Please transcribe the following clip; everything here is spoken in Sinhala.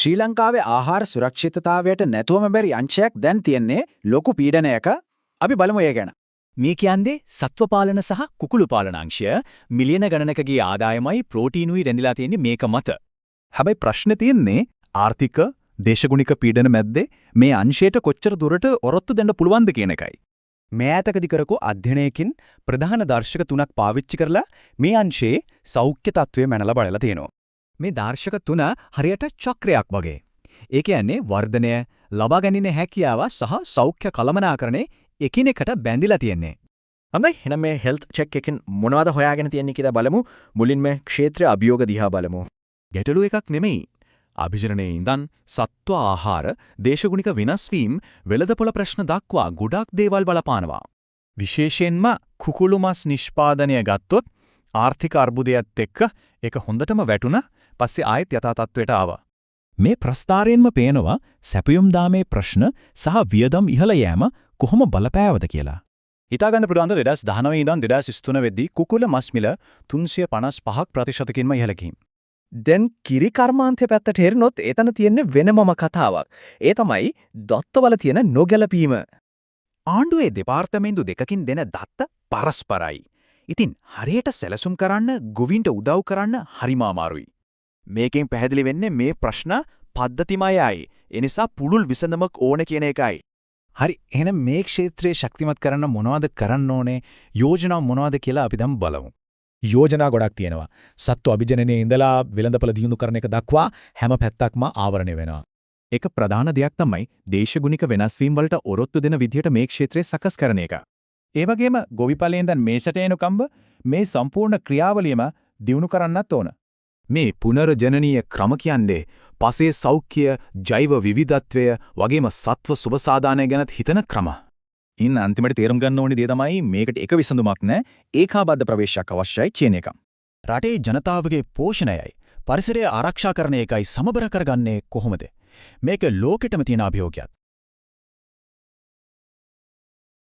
ශ්‍රී ලංකාවේ ආහාර සුරක්ෂිතතාවයට නැතුවම බැරි අංශයක් දැන් තියෙන්නේ ලොකු පීඩනයක. අපි බලමු ඒ ගැන. මේ කියන්නේ සත්ව පාලන සහ කුකුළු පාලන අංශය මිලියන ගණනකගේ ආදායමයි ප්‍රෝටීනුයි රැඳිලා තියෙන්නේ මේක මත. හැබැයි ප්‍රශ්නේ තියෙන්නේ ආර්ථික දේශගුණික පීඩන මැද්දේ මේ අංශයට කොච්චර දුරට ඔරොත්තු දෙන්න පුළුවන්ද කියන එකයි. මේ ඈතකදී කරපු අධ්‍යයනයකින් ප්‍රධාන දර්ශක 3ක් පාවිච්චි කරලා මේ අංශයේ සෞඛ්‍ය තත්ත්වය මැනලා බලලා තියෙනවා. මේ දර්ශක 3 හරියට චක්‍රයක් වගේ. ඒ කියන්නේ වර්ධනය, ලබා ගැනීම හැකියාව සහ සෞඛ්‍ය කළමනාකරණය එකිනෙකට බැඳිලා තියෙන්නේ. හොඳයි එහෙනම් මේ හෙල්ත් චෙක් එකෙන් මොනවද හොයාගෙන තියෙන්නේ කියලා බලමු. මුලින්ම ක්ෂේත්‍ර අභියෝග දිහා බලමු. ගැටලු එකක් නෙමෙයි. අභිජනනයේ ඉඳන් සත්ව ආහාර, දේශගුණික වෙනස් වීම, වෙළඳපොළ ප්‍රශ්න දක්වා ගොඩක් දේවල් බලපානවා. විශේෂයෙන්ම කුකුළු මස් නිෂ්පාදනය ගත්තොත් ආර්ථික අර්බුදයත් එක්ක ඒක හොඳටම වැටුණා. පස්සේ ආයෙත් යථා තත්ත්වයට ආවා. මේ ප්‍රස්තාරයෙන්ම පේනවා සැපයුම් දාමේ ප්‍රශ්න සහ වියදම් ඉහළ යෑම කොහොම බලපෑවද කියලා. හිතාගන්න පුළුවන් 2019 ඉඳන් 2023 වෙද්දී කුකුළ මස් මිල 355%කින්ම ඉහළ ගිහින්. දැන් කිරි කර්මාන්තය පැත්තට හරිනොත් එතන තියෙන්නේ වෙනමම කතාවක්. ඒ තමයි දත්තවල තියෙන නොගැලපීම. ආණ්ඩුවේ දෙපාර්තමේන්තු දෙකකින් දෙන දත්ත පරස්පරයි. ඉතින් හරියට සැලසුම් කරන්න, ගොවින්ට උදව් කරන්න හරිම අමාරුයි. මේකෙන් පැහැදිලි වෙන්නේ මේ ප්‍රශ්න පද්ධතිමයයි. ඒ නිසා පුළුල් විසඳුමක් ඕන කියන එකයි. හරි එහෙනම් මේ ක්ෂේත්‍රයේ ශක්තිමත් කරන්න මොනවද කරන්න ඕනේ? යෝජනා මොනවද කියලා අපි දැන් බලමු. යෝජනා ගොඩක් තියෙනවා. සත්ව අභිජනනයේ ඉඳලා වෙළඳපළ දියුණු කරන එක දක්වා හැම පැත්තක්ම ආවරණය වෙනවා. එක ප්‍රධාන දෙයක් තමයි දේශගුණික වෙනස් වීම වලට ඔරොත්තු දෙන විදිහට මේ ක්ෂේත්‍රය සකස් කරන එක. ඒ වගේම ගොවිපලෙන් දැන් මේසට එනකම්බ මේ සම්පූර්ණ ක්‍රියාවලියම දියුණු කරන්නත් ඕන. මේ පුනර්ජනනීය ක්‍රම කියන්නේ පසේ සෞඛ්‍ය, ජෛව විවිධත්වය වගේම සත්ව සුබසාධානය ගැනත් හිතන ක්‍රම. ඉන් අන්තිමට තේරුම් ගන්න ඕනේ දේ තමයි මේකට එක විසඳුමක් නැහැ. ඒකාබද්ධ ප්‍රවේශයක් අවශ්‍යයි කියන එක. රටේ ජනතාවගේ පෝෂණයයි පරිසරය ආරක්ෂා කරන එකයි සමබර කරගන්නේ කොහොමද? මේක ලෝකෙටම තියෙන අභියෝගයක්.